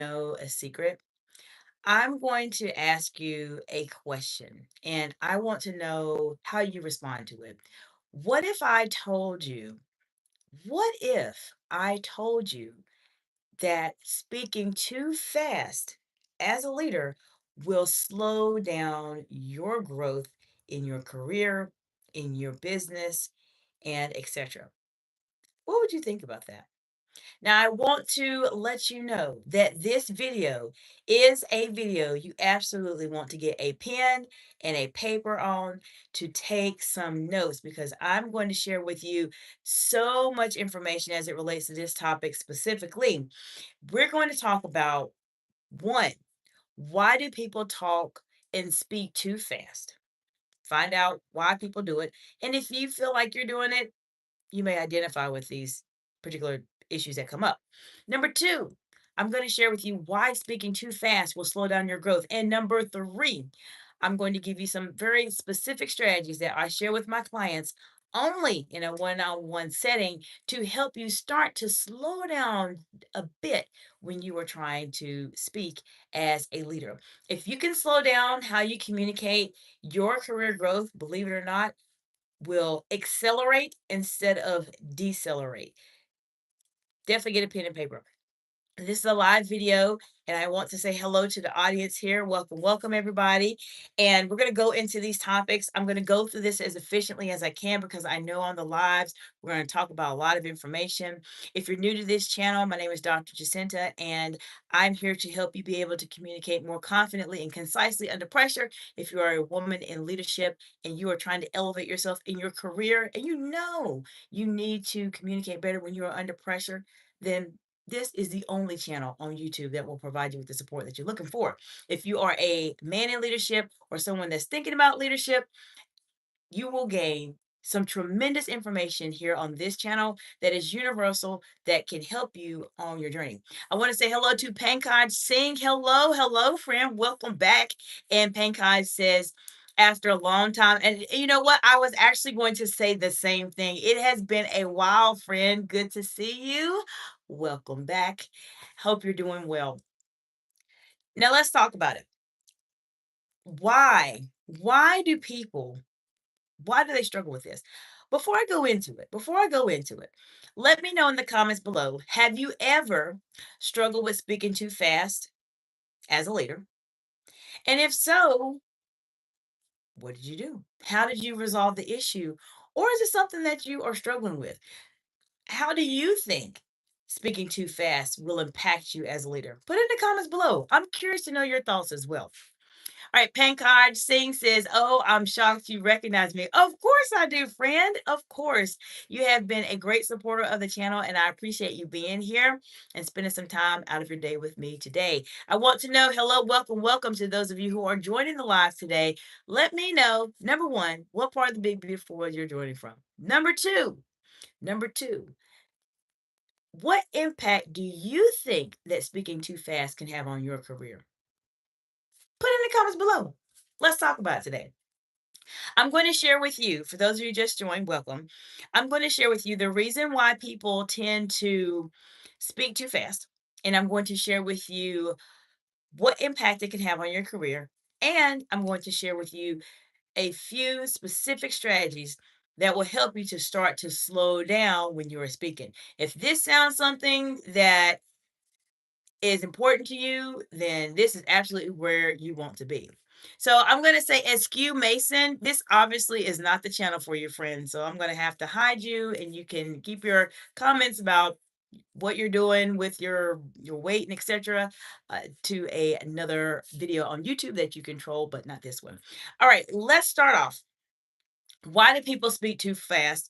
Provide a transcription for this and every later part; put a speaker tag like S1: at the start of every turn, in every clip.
S1: know a secret? I'm going to ask you a question and I want to know how you respond to it. What if I told you, what if I told you that speaking too fast as a leader will slow down your growth in your career, in your business, and etc.? What would you think about that? Now, I want to let you know that this video is a video you absolutely want to get a pen and a paper on to take some notes because I'm going to share with you so much information as it relates to this topic specifically. We're going to talk about one, why do people talk and speak too fast? Find out why people do it. And if you feel like you're doing it, you may identify with these particular issues that come up. Number two, I'm going to share with you why speaking too fast will slow down your growth. And number three, I'm going to give you some very specific strategies that I share with my clients only in a one on one setting to help you start to slow down a bit when you are trying to speak as a leader. If you can slow down how you communicate, your career growth, believe it or not, will accelerate instead of decelerate. Definitely get a pen and paper. This is a live video, and I want to say hello to the audience here. Welcome, welcome, everybody. And we're going to go into these topics. I'm going to go through this as efficiently as I can because I know on the lives, we're going to talk about a lot of information. If you're new to this channel, my name is Dr. Jacinta, and I'm here to help you be able to communicate more confidently and concisely under pressure. If you are a woman in leadership and you are trying to elevate yourself in your career, and you know you need to communicate better when you are under pressure, then this is the only channel on YouTube that will provide you with the support that you're looking for. If you are a man in leadership or someone that's thinking about leadership, you will gain some tremendous information here on this channel that is universal that can help you on your journey. I want to say hello to Pankaj Singh. Hello, hello, friend. Welcome back. And Pankaj says, after a long time, and you know what? I was actually going to say the same thing. It has been a while, friend. Good to see you. Welcome back. Hope you're doing well. Now let's talk about it. Why? Why do they struggle with this? Before I go into it, let me know in the comments below. Have you ever struggled with speaking too fast as a leader? And if so, what did you do? How did you resolve the issue? Or is it something that you are struggling with? How do you think speaking too fast will impact you as a leader? Put it in the comments below. I'm curious to know your thoughts as well. All right, Pankaj Singh says, "Oh, I'm shocked you recognize me." Of course I do, friend. Of course. You have been a great supporter of the channel, and I appreciate you being here and spending some time out of your day with me today. I want to know, hello, welcome, welcome to those of you who are joining the live today. Let me know, number one, what part of the big beautiful world you're joining from. Number two, what impact do you think that speaking too fast can have on your career? Put it in the comments below. Let's talk about it today. I'm going to share with you, for those of you who just joined, welcome. I'm going to share with you the reason why people tend to speak too fast. And I'm going to share with you what impact it can have on your career. And I'm going to share with you a few specific strategies that will help you to start to slow down when you are speaking. If this sounds something that is important to you, then this is absolutely where you want to be. So I'm going to say, SQ Mason, this obviously is not the channel for your friends. So I'm going to have to hide you, and you can keep your comments about what you're doing with your weight and etc. To another video on YouTube that you control, but not this one. All right, let's start off. Why do people speak too fast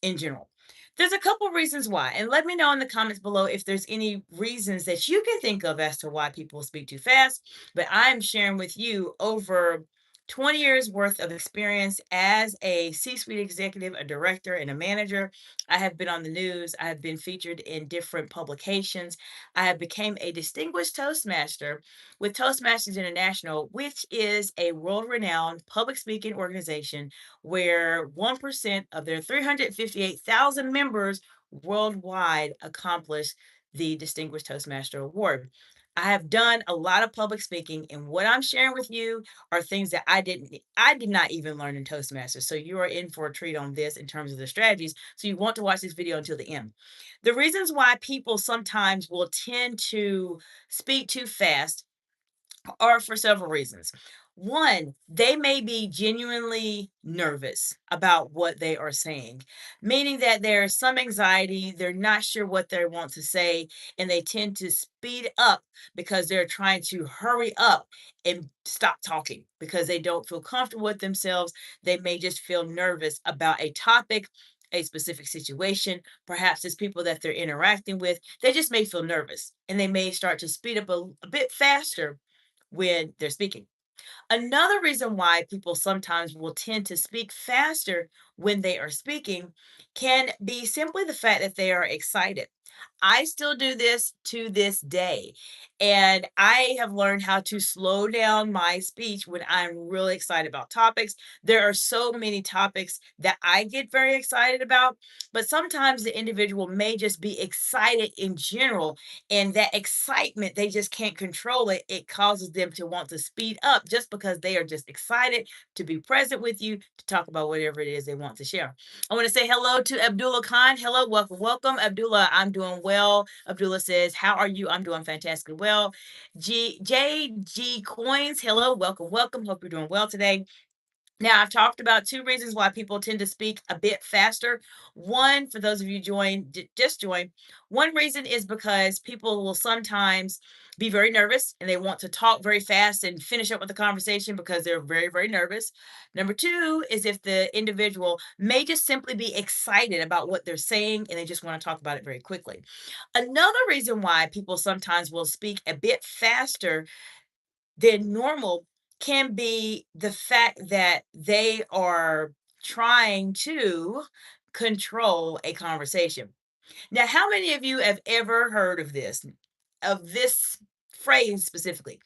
S1: in general? There's a couple reasons why, and let me know in the comments below if there's any reasons that you can think of as to why people speak too fast. But I'm sharing with you over 20 years worth of experience as a C-suite executive, a director, and a manager. I have been on the news. I have been featured in different publications. I have become a distinguished Toastmaster with Toastmasters International, which is a world-renowned public speaking organization where 1% of their 358,000 members worldwide accomplish the Distinguished Toastmaster Award. I have done a lot of public speaking, and what I'm sharing with you are things that I did not even learn in Toastmasters. So you are in for a treat on this in terms of the strategies. So you want to watch this video until the end. The reasons why people sometimes will tend to speak too fast are for several reasons. One, they may be genuinely nervous about what they are saying, meaning that there's some anxiety, they're not sure what they want to say, and they tend to speed up because they're trying to hurry up and stop talking because they don't feel comfortable with themselves. They may just feel nervous about a topic, a specific situation. Perhaps it's people that they're interacting with. They just may feel nervous and they may start to speed up a bit faster when they're speaking. Another reason why people sometimes will tend to speak faster when they are speaking can be simply the fact that they are excited. I still do this to this day. And I have learned how to slow down my speech when I'm really excited about topics. There are so many topics that I get very excited about, but sometimes the individual may just be excited in general. And that excitement, they just can't control it. It causes them to want to speed up just because they are just excited to be present with you to talk about whatever it is they want to share. I want to say hello to Abdullah Khan. Hello, welcome, welcome. Abdullah, I'm doing well. Abdullah says, how are you? I'm doing fantastically well. JG Coins, hello, welcome, welcome. Hope you're doing well today. Now, I've talked about two reasons why people tend to speak a bit faster. One, for those of you just joined, one reason is because people will sometimes be very nervous and they want to talk very fast and finish up with the conversation because they're very, very nervous. Number two is if the individual may just simply be excited about what they're saying and they just want to talk about it very quickly. Another reason why people sometimes will speak a bit faster than normal can be the fact that they are trying to control a conversation. Now, how many of you have ever heard of this phrase specifically?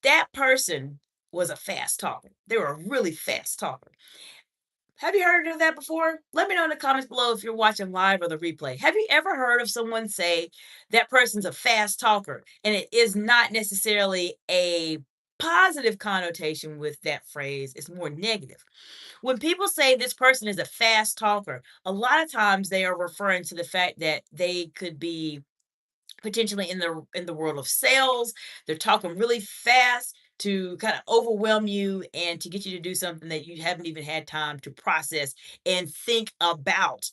S1: That person was a fast talker. They were a really fast talker. Have you heard of that before? Let me know in the comments below if you're watching live or the replay. Have you ever heard of someone say that person's a fast talker and it is not necessarily a positive connotation with that phrase? It's more negative. When people say this person is a fast talker, a lot of times they are referring to the fact that they could be potentially in the world of sales. They're talking really fast to kind of overwhelm you and to get you to do something that you haven't even had time to process and think about.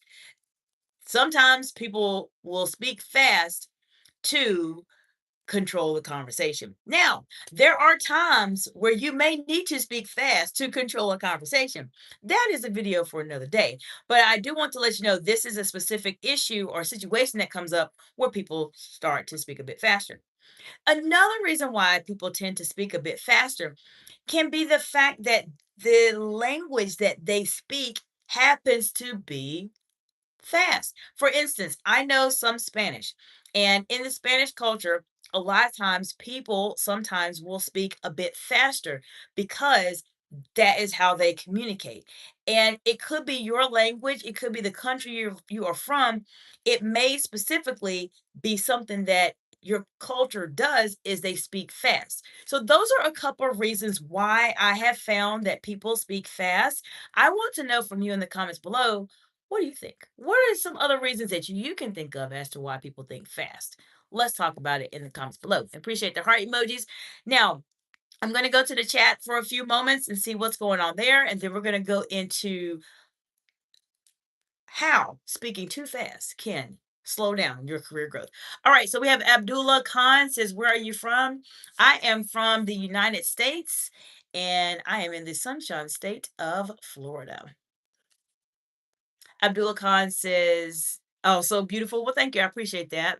S1: Sometimes people will speak fast to control the conversation. Now, there are times where you may need to speak fast to control a conversation. That is a video for another day. But I do want to let you know this is a specific issue or situation that comes up where people start to speak a bit faster. Another reason why people tend to speak a bit faster can be the fact that the language that they speak happens to be fast. For instance, I know some Spanish, and in the Spanish culture, a lot of times people sometimes will speak a bit faster because that is how they communicate. And it could be your language, it could be the country you are from. It may specifically be something that your culture does is they speak fast. So those are a couple of reasons why I have found that people speak fast. I want to know from you in the comments below, what do you think? What are some other reasons that you can think of as to why people think fast? Let's talk about it in the comments below. Appreciate the heart emojis. Now, I'm going to go to the chat for a few moments and see what's going on there. And then we're going to go into how speaking too fast can slow down your career growth. All right. So we have Abdullah Khan says, where are you from? I am from the United States and I am in the sunshine state of Florida. Abdullah Khan says, oh, so beautiful. Well, thank you. I appreciate that.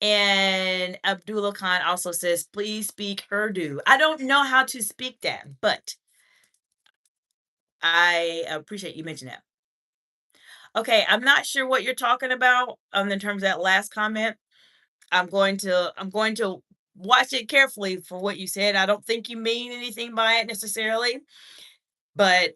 S1: And Abdullah Khan also says, please speak Urdu. I don't know how to speak that, but I appreciate you mentioning that. Okay, I'm not sure what you're talking about in terms of that last comment. I'm going to watch it carefully for what you said. I don't think you mean anything by it necessarily. But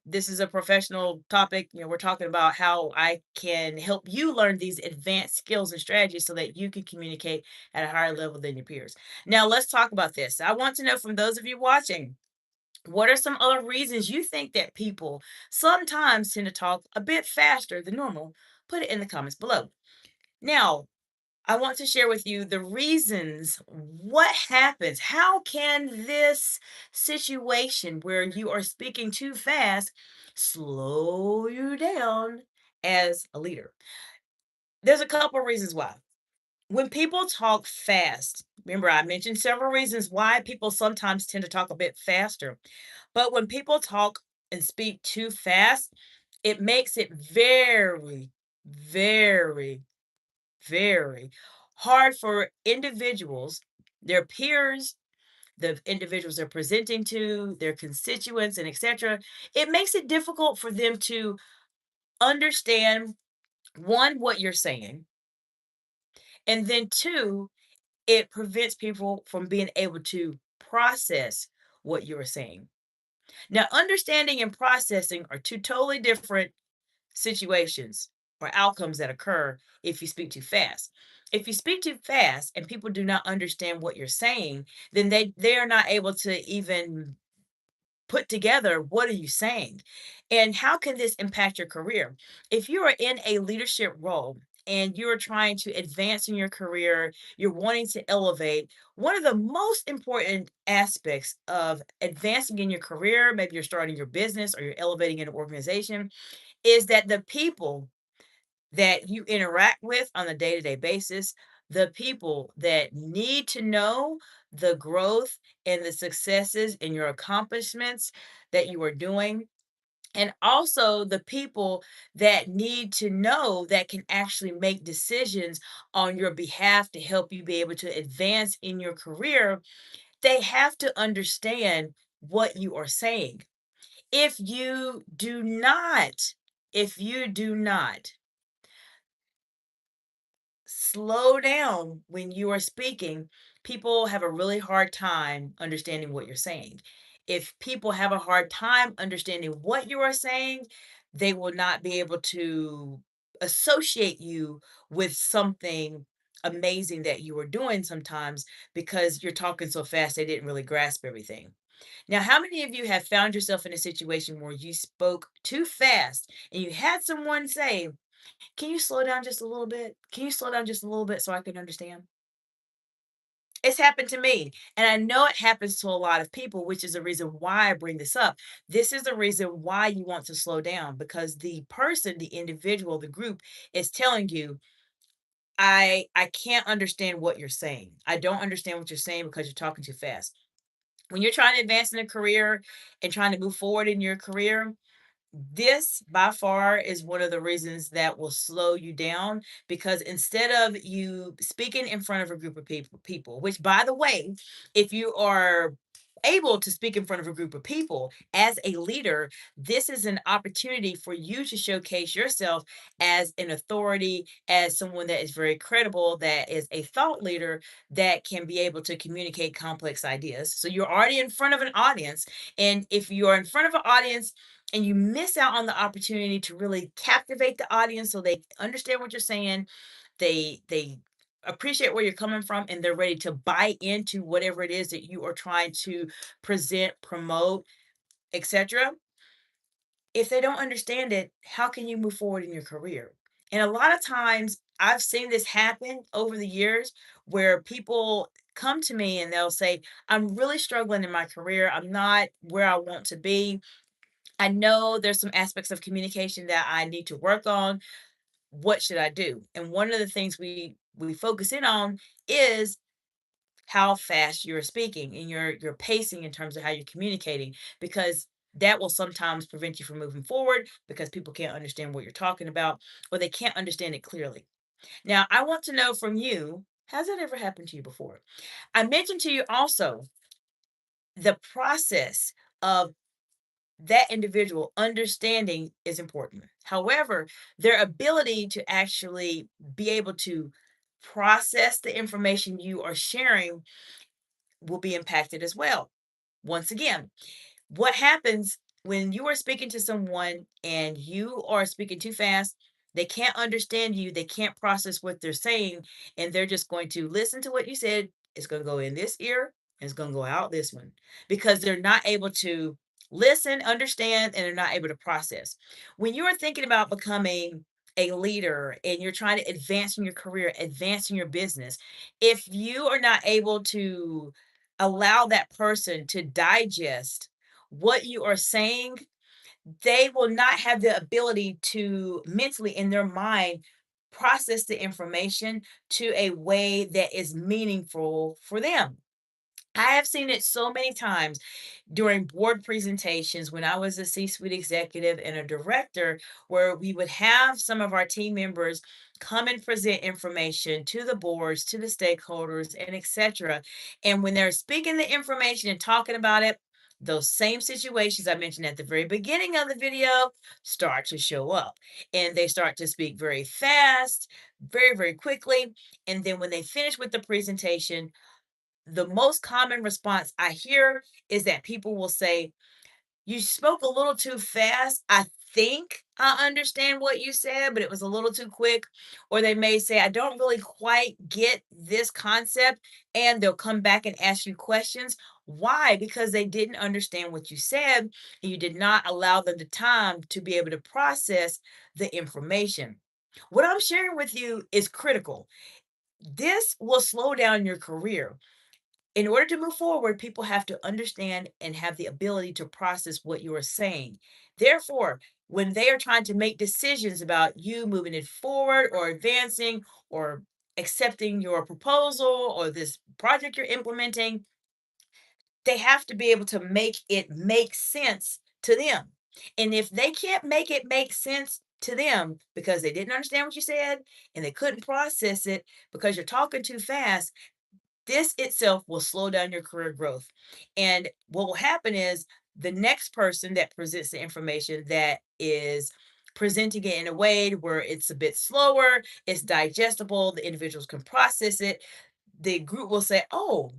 S1: this is a professional topic. We're talking about how I can help you learn these advanced skills and strategies so that you can communicate at a higher level than your peers. Now, let's talk about this. I want to know from those of you watching, what are some other reasons you think that people sometimes tend to talk a bit faster than normal? Put it in the comments below. Now, I want to share with you the reasons what happens. How can this situation where you are speaking too fast slow you down as a leader? There's a couple reasons why. When people talk fast, remember I mentioned several reasons why people sometimes tend to talk a bit faster. But when people talk and speak too fast, it makes it very, very, very hard for individuals, their peers, the individuals they're presenting to, their constituents, and etc. It makes it difficult for them to understand one, what you're saying, and then two, it prevents people from being able to process what you're saying. Now, understanding and processing are two totally different situations or outcomes that occur if you speak too fast. If you speak too fast and people do not understand what you're saying, then they are not able to even put together what are you saying and how can this impact your career. If you are in a leadership role and you're trying to advance in your career, you're wanting to elevate, one of the most important aspects of advancing in your career, maybe you're starting your business or you're elevating in an organization, is that the people that you interact with on a day-to-day basis, the people that need to know the growth and the successes and your accomplishments that you are doing, and also the people that need to know that can actually make decisions on your behalf to help you be able to advance in your career, they have to understand what you are saying. If you do not, if you do not slow down when you are speaking, people have a really hard time understanding what you're saying. If people have a hard time understanding what you are saying, they will not be able to associate you with something amazing that you are doing sometimes because you're talking so fast they didn't really grasp everything. Now, how many of you have found yourself in a situation where you spoke too fast and you had someone say, can you slow down just a little bit? Can you slow down just a little bit so I can understand? It's happened to me, and I know it happens to a lot of people, which is the reason why I bring this up. This is the reason why you want to slow down because the person, the individual, the group is telling you, I can't understand what you're saying. I don't understand what you're saying because you're talking too fast. When you're trying to advance in a career and trying to move forward in your career, this by far is one of the reasons that will slow you down because instead of you speaking in front of a group of people, which by the way, if you are able to speak in front of a group of people as a leader, this is an opportunity for you to showcase yourself as an authority, as someone that is very credible, that is a thought leader that can be able to communicate complex ideas. So you're already in front of an audience, and if you're in front of an audience and you miss out on the opportunity to really captivate the audience so they understand what you're saying, they appreciate where you're coming from, and they're ready to buy into whatever it is that you are trying to present, promote, etc. If they don't understand it, how can you move forward in your career? And a lot of times I've seen this happen over the years where people come to me and they'll say, I'm really struggling in my career. I'm not where I want to be. I know there's some aspects of communication that I need to work on. What should I do? And one of the things we focus in on is how fast you're speaking and your pacing in terms of how you're communicating because that will sometimes prevent you from moving forward because people can't understand what you're talking about or they can't understand it clearly. Now, I want to know from you, has that ever happened to you before? I mentioned to you also the process of that individual understanding is important. However, their ability to actually be able to process the information you are sharing will be impacted as well. Once again, what happens? when you are speaking to someone and you are speaking too fast, they can't understand you, they can't process what they're saying, and they're just going to listen to what you said. It's going to go in this ear and it's going to go out this one because they're not able to listen, understand, and they're not able to process. When you are thinking about becoming a leader and you're trying to advance in your career, advance in your business, if you are not able to allow that person to digest what you are saying, they will not have the ability to mentally in their mind process the information to a way that is meaningful for them. I have seen it so many times during board presentations when I was a C-suite executive and a director, where we would have some of our team members come and present information to the boards, to the stakeholders, and etc. And when they're speaking the information and talking about it, those same situations I mentioned at the very beginning of the video start to show up. And they start to speak very fast, very, very quickly. And then when they finish with the presentation, the most common response I hear is that people will say, "You spoke a little too fast. I think I understand what you said, but it was a little too quick." Or they may say, "I don't really quite get this concept." And they'll come back and ask you questions. Why? Because they didn't understand what you said, and you did not allow them the time to be able to process the information. What I'm sharing with you is critical. This will slow down your career. In order to move forward, people have to understand and have the ability to process what you are saying. Therefore, when they are trying to make decisions about you moving it forward or advancing or accepting your proposal or this project you're implementing, they have to be able to make it make sense to them. And if they can't make it make sense to them because they didn't understand what you said and they couldn't process it because you're talking too fast, this itself will slow down your career growth. And what will happen is the next person that presents the information that is presenting it in a way where it's a bit slower, it's digestible, the individuals can process it, the group will say, "Oh,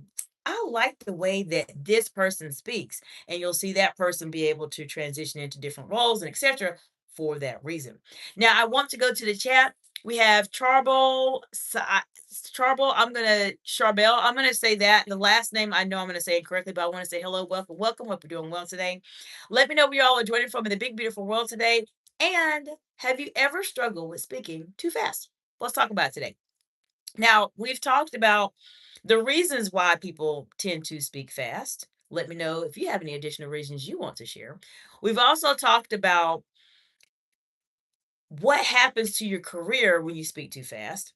S1: I like the way that this person speaks." And you'll see that person be able to transition into different roles and etc. for that reason. Now, I want to go to the chat. We have Charbel. Charbel. I'm gonna say that. The last name I know I'm gonna say it correctly, but I want to say hello, welcome, welcome. Hope you're doing well today. Let me know where y'all are joining from in the big, beautiful world today. And have you ever struggled with speaking too fast? Let's talk about it today. Now, we've talked about the reasons why people tend to speak fast. Let me know if you have any additional reasons you want to share. We've also talked about what happens to your career when you speak too fast.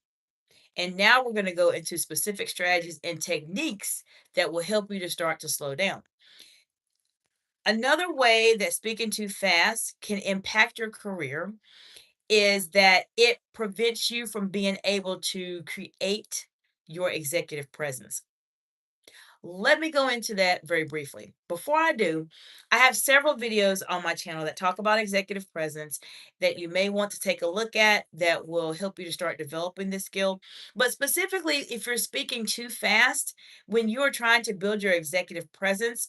S1: And now we're going to go into specific strategies and techniques that will help you to start to slow down. Another way that speaking too fast can impact your career is that it prevents you from being able to create your executive presence. Let me go into that very briefly. Before I do, I have several videos on my channel that talk about executive presence that you may want to take a look at that will help you to start developing this skill. But specifically, if you're speaking too fast, when you're trying to build your executive presence,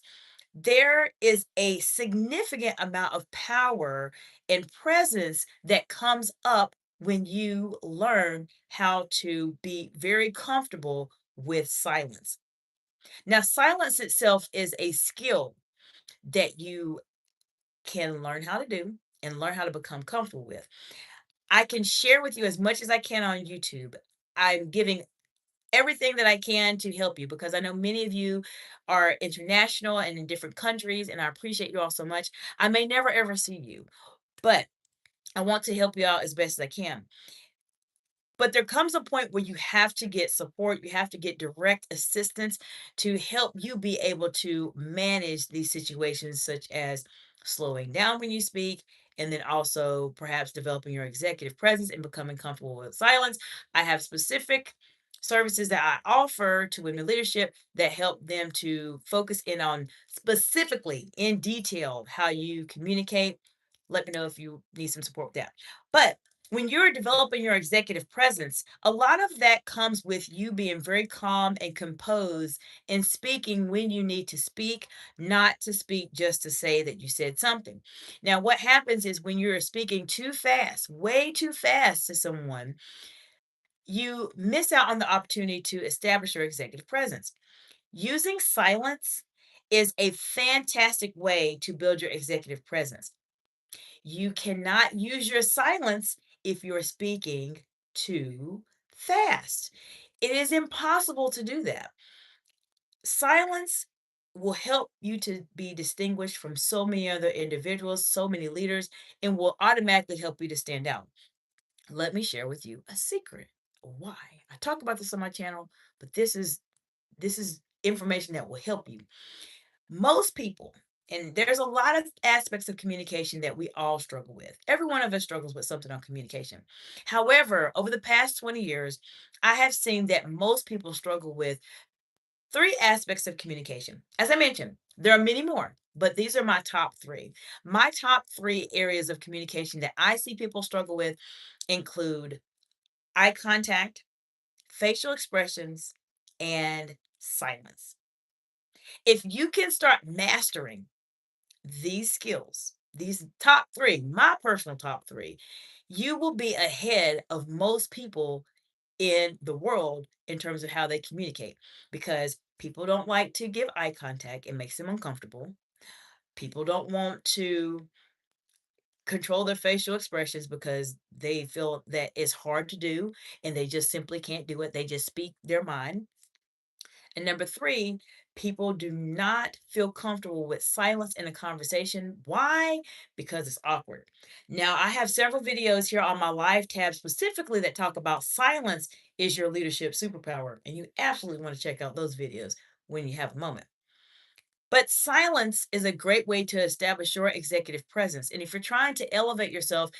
S1: there is a significant amount of power and presence that comes up when you learn how to be very comfortable with silence. Now, silence itself is a skill that you can learn how to do and learn how to become comfortable with. I can share with you as much as I can on YouTube. I'm giving everything that I can to help you because I know many of you are international and in different countries, and I appreciate you all so much. I may never ever see you, but I want to help you out as best as I can. But there comes a point where you have to get support, you have to get direct assistance to help you be able to manage these situations, such as slowing down when you speak, and then also perhaps developing your executive presence and becoming comfortable with silence. I have specific services that I offer to women leadership that help them to focus in on specifically in detail how you communicate. Let me know if you need some support with that. But When you're developing your executive presence, a lot of that comes with you being very calm and composed and speaking when you need to speak, not to speak just to say that you said something. Now, what happens is when you're speaking too fast, way too fast to someone, you miss out on the opportunity to establish your executive presence. Using silence is a fantastic way to build your executive presence. You cannot use your silence if you're speaking too fast. It is impossible to do that. Silence will help you to be distinguished from so many other individuals, so many leaders, and will automatically help you to stand out. Let me share with you a secret. Why? I talk about this on my channel, but this is information that will help you. Most people, and there's a lot of aspects of communication that we all struggle with. Every one of us struggles with something on communication. However, over the past 20 years, I have seen that most people struggle with three aspects of communication. As I mentioned, there are many more, but these are my top three. My top three areas of communication that I see people struggle with include eye contact, facial expressions, and silence. If you can start mastering these skills, these top three, my personal top three, you will be ahead of most people in the world in terms of how they communicate because people don't like to give eye contact. It makes them uncomfortable. People don't want to control their facial expressions because they feel that it's hard to do and they just simply can't do it. They just speak their mind. And number three, people do not feel comfortable with silence in a conversation. Why? Because it's awkward. Now, I have several videos here on my live tab specifically that talk about silence is your leadership superpower. And you absolutely want to check out those videos when you have a moment. But silence is a great way to establish your executive presence. And if you're trying to elevate yourself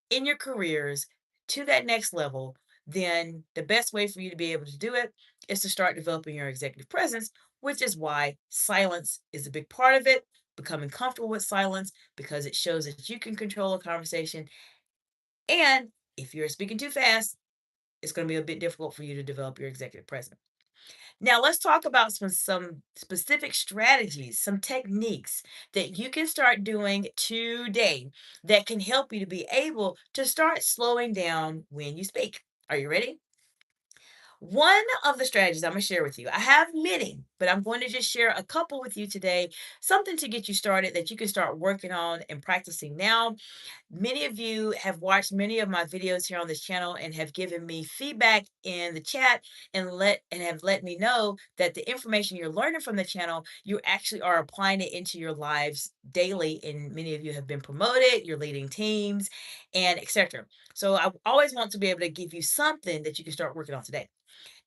S1: in your careers to that next level, then the best way for you to be able to do it is to start developing your executive presence, which is why silence is a big part of it. Becoming comfortable with silence because it shows that you can control a conversation. And if you're speaking too fast, it's going to be a bit difficult for you to develop your executive presence. Now, let's talk about some specific strategies, some techniques that you can start doing today that can help you to be able to start slowing down when you speak. Are you ready? One of the strategies I'm going to share with you, I have many, but I'm going to just share a couple with you today, something to get you started that you can start working on and practicing now. Many of you have watched many of my videos here on this channel and have given me feedback in the chat and have let me know that the information you're learning from the channel, you actually are applying it into your lives daily. And many of you have been promoted, you're leading teams, and etc. So I always want to be able to give you something that you can start working on today.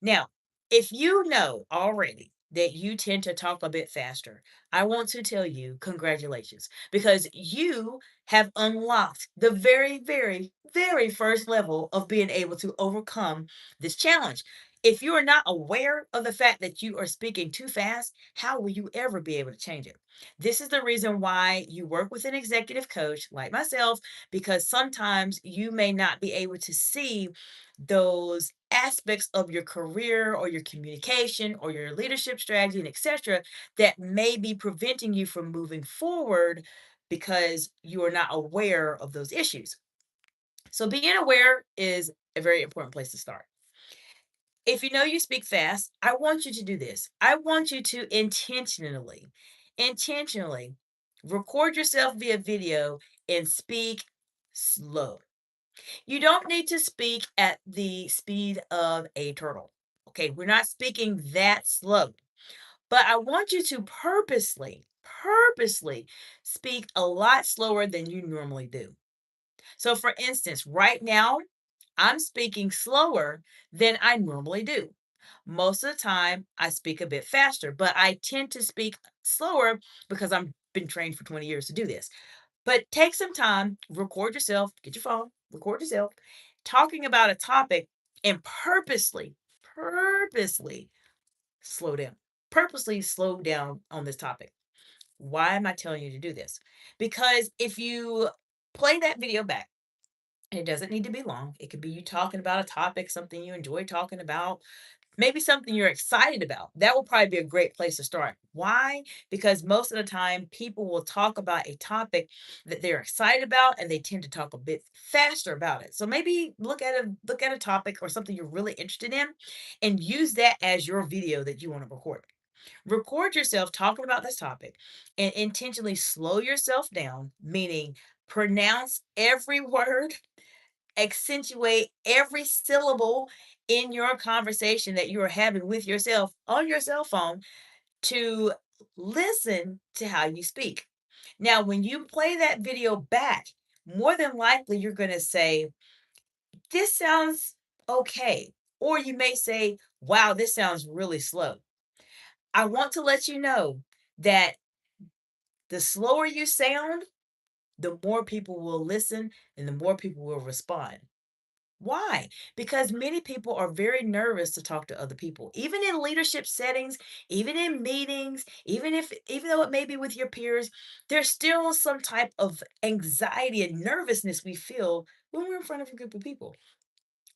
S1: Now, if you know already that you tend to talk a bit faster, I want to tell you congratulations because you have unlocked the very, very, very first level of being able to overcome this challenge. If you are not aware of the fact that you are speaking too fast, how will you ever be able to change it? This is the reason why you work with an executive coach like myself, because sometimes you may not be able to see those aspects of your career or your communication or your leadership strategy and etc that may be preventing you from moving forward because you are not aware of those issues. So being aware is a very important place to start. If you know you speak fast, I want you to do this. I want you to intentionally record yourself via video and speak slow. You don't need to speak at the speed of a turtle. Okay, we're not speaking that slow, but I want you to purposely speak a lot slower than you normally do. So, for instance, right now, I'm speaking slower than I normally do. Most of the time, I speak a bit faster, but I tend to speak slower because I've been trained for 20 years to do this. But take some time, record yourself, get your phone, record yourself talking about a topic and purposely slow down. Purposely slow down on this topic. Why am I telling you to do this? Because if you play that video back It doesn't need to be long. It could be you talking about a topic, something you enjoy talking about, maybe something you're excited about. That will probably be a great place to start. Why? Because most of the time, people will talk about a topic that they're excited about, and they tend to talk a bit faster about it. So maybe look at a topic or something you're really interested in, and use that as your video that you want to record. Record yourself talking about this topic, and intentionally slow yourself down, meaning pronounce every word, accentuate every syllable in your conversation that you are having with yourself on your cell phone, to listen to how you speak. Now, when you play that video back, more than likely you're going to say, "This sounds okay." Or you may say, "Wow, this sounds really slow." I want to let you know that the slower you sound, the more people will listen and the more people will respond. Why? Because many people are very nervous to talk to other people, even in leadership settings, even in meetings, even though it may be with your peers, there's still some type of anxiety and nervousness we feel when we're in front of a group of people.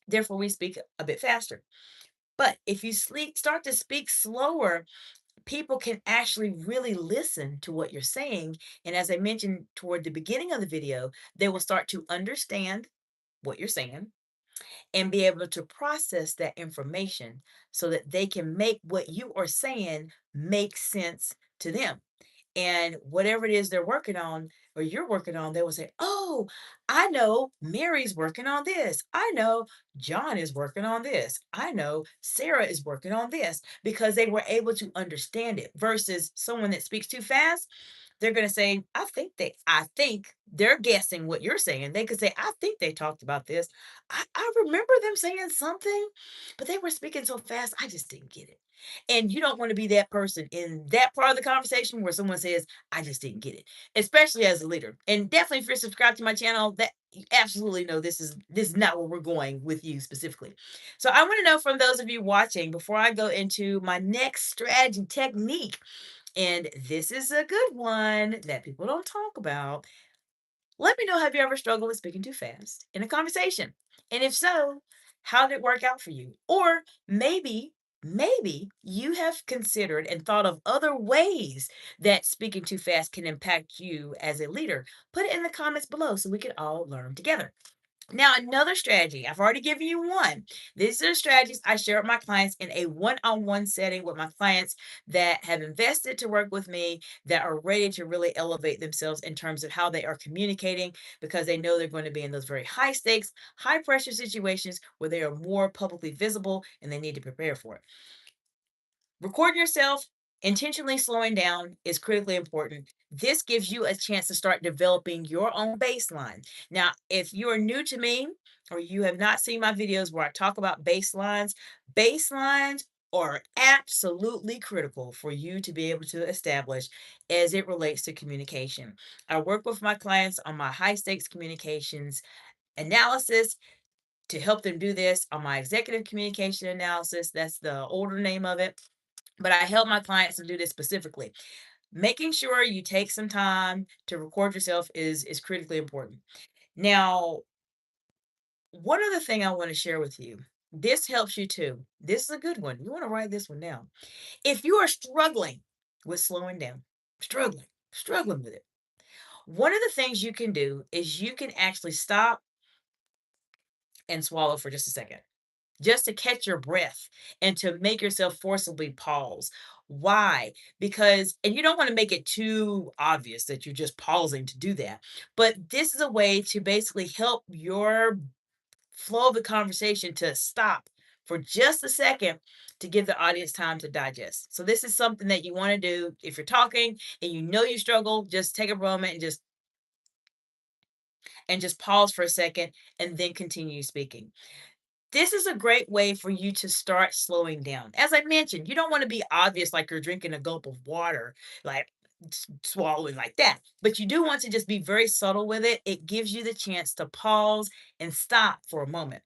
S1: Therefore, we speak a bit faster. But if you start to speak slower, people can actually really listen to what you're saying. And as I mentioned toward the beginning of the video, they will start to understand what you're saying and be able to process that information so that they can make what you are saying make sense to them. And whatever it is they're working on or you're working on, they will say, "Oh, I know Mary's working on this. I know John is working on this. I know Sarah is working on this," because they were able to understand it versus someone that speaks too fast. They're gonna say, I think they're guessing what you're saying. They could say, "I think they talked about this. I remember them saying something, but they were speaking so fast, I just didn't get it." And you don't want to be that person in that part of the conversation where someone says, "I just didn't get it," especially as a leader. And definitely if you're subscribed to my channel, that you absolutely know this is not where we're going with you specifically. So I want to know from those of you watching before I go into my next strategy technique, and this is a good one that people don't talk about. Let me know, have you ever struggled with speaking too fast in a conversation? And if so, how did it work out for you? Or maybe you have considered and thought of other ways that speaking too fast can impact you as a leader. Put it in the comments below so we can all learn together. Now, another strategy, I've already given you one. These are strategies I share with my clients in a one on one setting with my clients that have invested to work with me, that are ready to really elevate themselves in terms of how they are communicating because they know they're going to be in those very high stakes, high pressure situations where they are more publicly visible and they need to prepare for it. Recording yourself, intentionally slowing down is critically important. This gives you a chance to start developing your own baseline. Now, if you are new to me or you have not seen my videos where I talk about baselines, baselines are absolutely critical for you to be able to establish as it relates to communication. I work with my clients on my high stakes communications analysis to help them do this, on my executive communication analysis. That's the older name of it, but I help my clients to do this specifically. Making sure you take some time to record yourself is critically important. Now, one other thing I want to share with you. This helps you too. This is a good one. You want to write this one down. If you are struggling with slowing down, struggling with it, one of the things you can do is you can actually stop and swallow for just a second, just to catch your breath and to make yourself forcibly pause. Why? Because, and you don't want to make it too obvious that you're just pausing to do that, but this is a way to basically help your flow of the conversation to stop for just a second to give the audience time to digest. So this is something that you want to do if you're talking and you know you struggle, just take a moment and just pause for a second and then continue speaking. This is a great way for you to start slowing down. As I mentioned, you don't want to be obvious like you're drinking a gulp of water, like swallowing like that. But you do want to just be very subtle with it. It gives you the chance to pause and stop for a moment.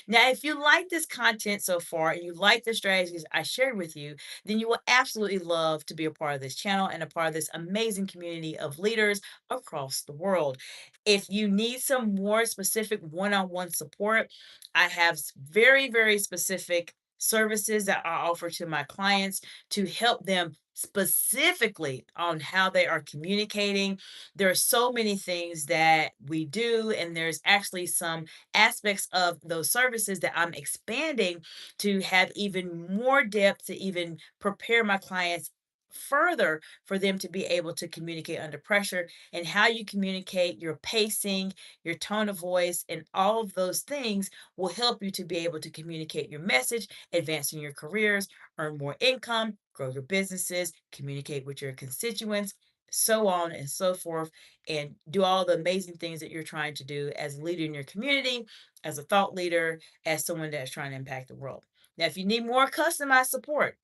S1: Now, if you like this content so far and you like the strategies I shared with you, then you will absolutely love to be a part of this channel and a part of this amazing community of leaders across the world. If you need some more specific one on one support, I have very, very specific services that I offer to my clients to help them specifically on how they are communicating. There are so many things that we do, and there's actually some aspects of those services that I'm expanding to have even more depth to even prepare my clients further for them to be able to communicate under pressure, and how you communicate, your pacing, your tone of voice, and all of those things will help you to be able to communicate your message, advance in your careers, earn more income, grow your businesses, communicate with your constituents, so on and so forth, and do all the amazing things that you're trying to do as a leader in your community, as a thought leader, as someone that's trying to impact the world. Now, if you need more customized support,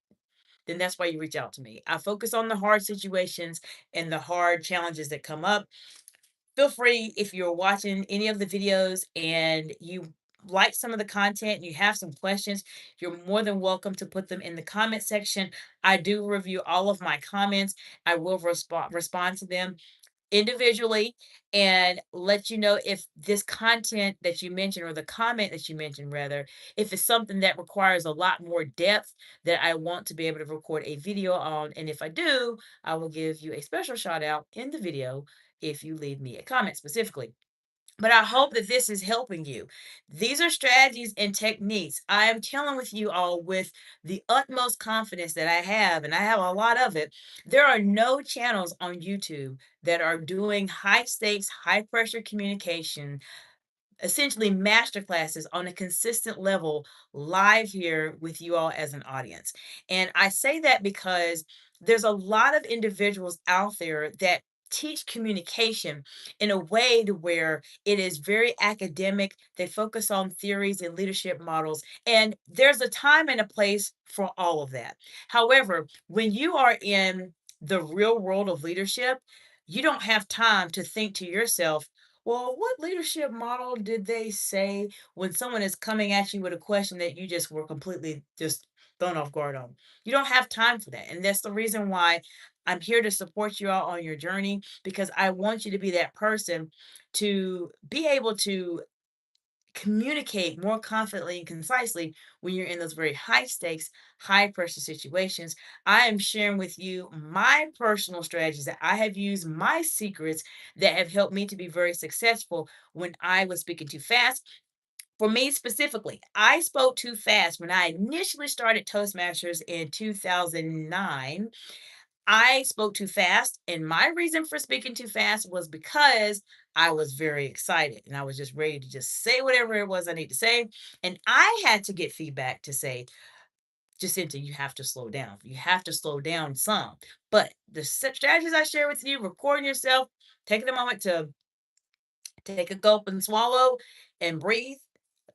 S1: then that's why you reach out to me. I focus on the hard situations and the hard challenges that come up. Feel free, if you're watching any of the videos and you like some of the content and you have some questions, you're more than welcome to put them in the comment section. I do review all of my comments. I will respond to them individually and let you know if this content that you mentioned, or the comment that you mentioned rather, if it's something that requires a lot more depth that I want to be able to record a video on. And if I do, I will give you a special shout out in the video if you leave me a comment specifically. But I hope that this is helping you. These are strategies and techniques. I am telling with you all with the utmost confidence that I have, and I have a lot of it. There are no channels on YouTube that are doing high stakes, high pressure communication, essentially master classes on a consistent level live here with you all as an audience. And I say that because there's a lot of individuals out there that teach communication in a way to where it is very academic. They focus on theories and leadership models, and there's a time and a place for all of that. However, when you are in the real world of leadership, you don't have time to think to yourself, well, what leadership model did they say, when someone is coming at you with a question that you just were completely just thrown off guard on? You don't have time for that. And that's the reason why I'm here to support you all on your journey, because I want you to be that person to be able to communicate more confidently and concisely when you're in those very high stakes, high pressure situations. I am sharing with you my personal strategies that I have used, my secrets that have helped me to be very successful when I was speaking too fast. For me specifically, I spoke too fast when I initially started Toastmasters in 2009. I spoke too fast, and my reason for speaking too fast was because I was very excited and I was just ready to just say whatever it was I need to say. And I had to get feedback to say, Jacinta, you have to slow down. You have to slow down some. But the strategies I share with you, recording yourself, taking a moment to take a gulp and swallow and breathe.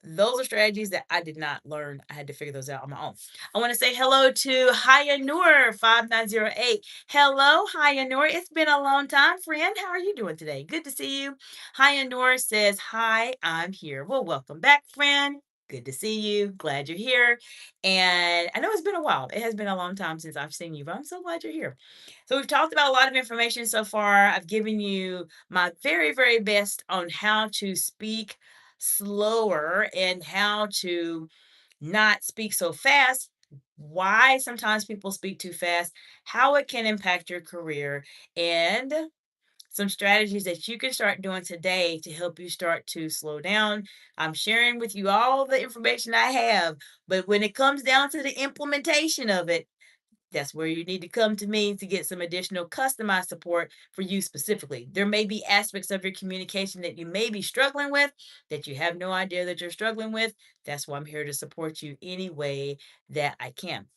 S1: Those are strategies that I did not learn. I had to figure those out on my own. I want to say hello to Haya Noor 5908. Hello, Haya Noor. It's been a long time, friend. How are you doing today? Good to see you. Haya Noor says, hi, I'm here. Well, welcome back, friend. Good to see you. Glad you're here. And I know it's been a while. It has been a long time since I've seen you, but I'm so glad you're here. So we've talked about a lot of information so far. I've given you my very, very best on how to speak slower and how to not speak so fast, why sometimes people speak too fast, how it can impact your career, and some strategies that you can start doing today to help you start to slow down. I'm sharing with you all the information I have, but when it comes down to the implementation of it, that's where you need to come to me to get some additional customized support for you specifically. There may be aspects of your communication that you may be struggling with that you have no idea that you're struggling with. That's why I'm here to support you any way that I can.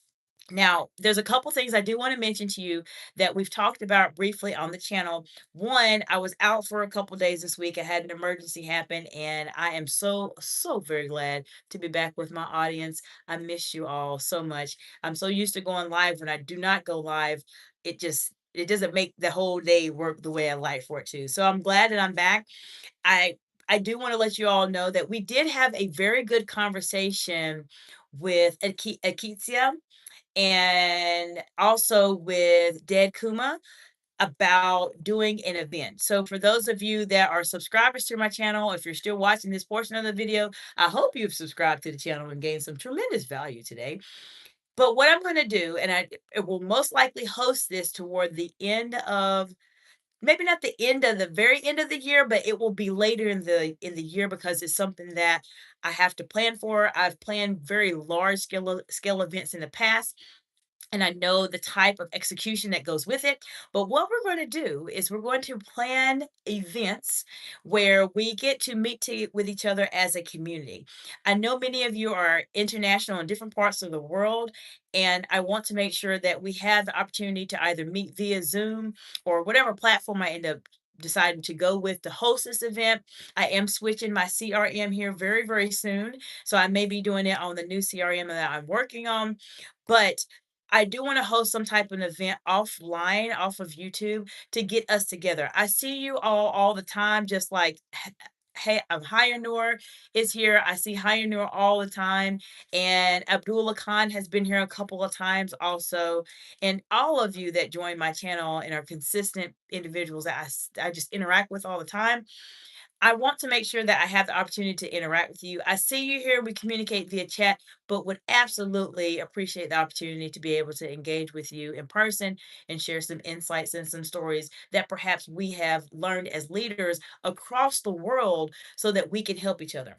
S1: Now, there's a couple things I do want to mention to you that we've talked about briefly on the channel. One, I was out for a couple days this week. I had an emergency happen, and I am so, so very glad to be back with my audience. I miss you all so much. I'm so used to going live. When I do not go live, it doesn't make the whole day work the way I like for it to. So I'm glad that I'm back. I I do want to let you all know that we did have a very good conversation with Akitsia and also with Dead Kuma about doing an event. So for those of you that are subscribers to my channel, if you're still watching this portion of the video, I hope you've subscribed to the channel and gained some tremendous value today. But what I'm going to do, and it will most likely host this toward the end of, maybe not the end of the very end of the year, but it will be later in the year because it's something that I have to plan for. I've planned very large scale events in the past, and I know the type of execution that goes with it. But what we're going to do is we're going to plan events where we get to with each other as a community. I know many of you are international in different parts of the world, and I want to make sure that we have the opportunity to either meet via Zoom or whatever platform I end up deciding to go with to host this event. I am switching my CRM here very, very soon. So I may be doing it on the new CRM that I'm working on. But I do want to host some type of event offline off of YouTube to get us together. I see you all the time, just like hey, Higher Noor is here. I see Higher Noor all the time, and Abdullah Khan has been here a couple of times also. And all of you that join my channel and are consistent individuals that I just interact with all the time. I want to make sure that I have the opportunity to interact with you. I see you here, we communicate via chat, but would absolutely appreciate the opportunity to be able to engage with you in person and share some insights and some stories that perhaps we have learned as leaders across the world so that we can help each other.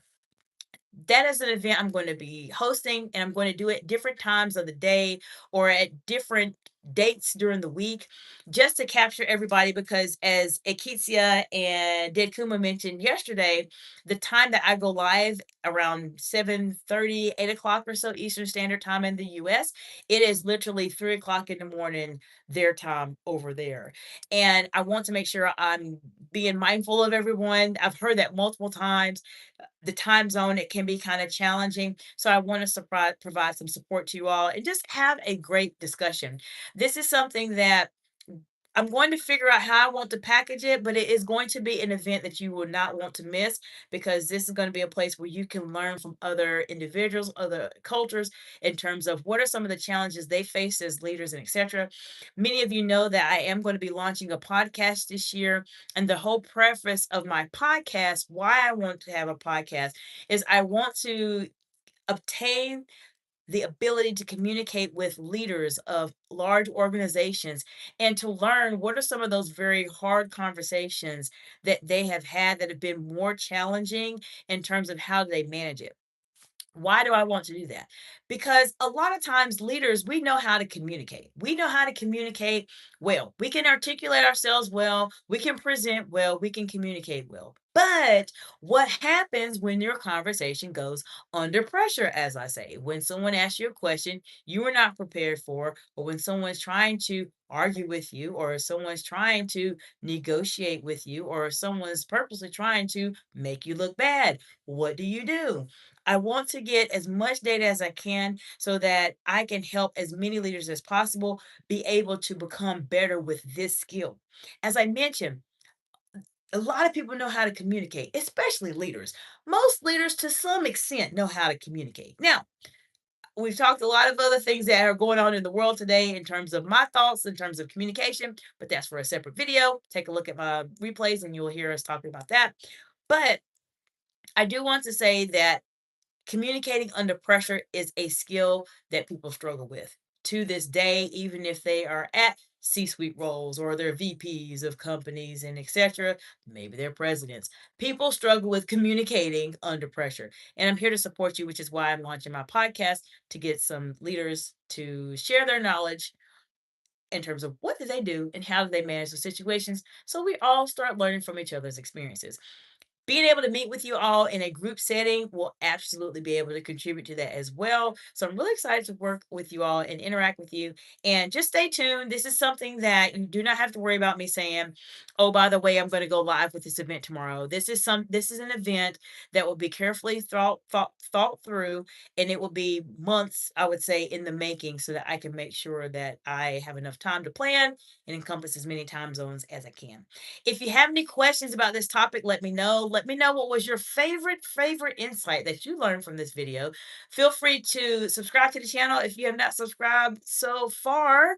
S1: That is an event I'm going to be hosting, and I'm going to do it different times of the day or at different dates during the week just to capture everybody because as Akitsia and Dead Kuma mentioned yesterday, the time that I go live around 7:30, 8 o'clock or so Eastern Standard Time in the US, it is literally 3 o'clock in the morning their time over there. And I want to make sure I'm being mindful of everyone. I've heard that multiple times, the time zone, it can be kind of challenging. So I want to provide some support to you all and just have a great discussion. This is something that I'm going to figure out how I want to package it, but it is going to be an event that you will not want to miss because this is going to be a place where you can learn from other individuals, other cultures in terms of what are some of the challenges they face as leaders and etc. Many of you know that I am going to be launching a podcast this year, and the whole preface of my podcast, why I want to have a podcast, is I want to obtain the ability to communicate with leaders of large organizations and to learn what are some of those very hard conversations that they have had that have been more challenging in terms of how they manage it. Why do I want to do that? Because a lot of times leaders, we know how to communicate. We know how to communicate well. We can articulate ourselves well. We can present well. We can communicate well. But what happens when your conversation goes under pressure, as I say, when someone asks you a question you were not prepared for, or when someone's trying to argue with you, or someone's trying to negotiate with you, or someone's purposely trying to make you look bad? What do? I want to get as much data as I can so that I can help as many leaders as possible be able to become better with this skill. As I mentioned, a lot of people know how to communicate, especially leaders. Most leaders, to some extent, know how to communicate. Now, we've talked a lot of other things that are going on in the world today in terms of my thoughts, in terms of communication, but that's for a separate video. Take a look at my replays and you'll hear us talking about that. But I do want to say that communicating under pressure is a skill that people struggle with to this day, even if they are at C-suite roles or they're VPs of companies and etc. Maybe they're presidents. People struggle with communicating under pressure. And I'm here to support you, which is why I'm launching my podcast to get some leaders to share their knowledge in terms of what do they do and how do they manage the situations so we all start learning from each other's experiences. Being able to meet with you all in a group setting will absolutely be able to contribute to that as well. So I'm really excited to work with you all and interact with you. And just stay tuned. This is something that you do not have to worry about me saying, "Oh, by the way, I'm going to go live with this event tomorrow." This is an event that will be carefully thought through, and it will be months, I would say, in the making, so that I can make sure that I have enough time to plan and encompass as many time zones as I can. If you have any questions about this topic, let me know. let me know what was your favorite insight that you learned from this video. Feel free to subscribe to the channel if you have not subscribed so far.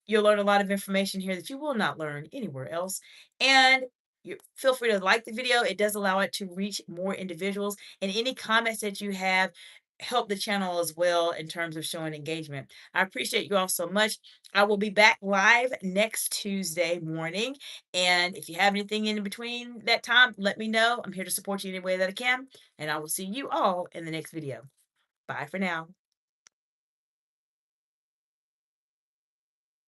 S1: You'll learn a lot of information here that you will not learn anywhere else. And you feel free to like the video. It does allow it to reach more individuals. And any comments that you have help the channel as well in terms of showing engagement. I appreciate you all so much. I will be back live next Tuesday morning. And if you have anything in between that time, let me know. I'm here to support you any way that I can. And I will see you all in the next video. Bye for now.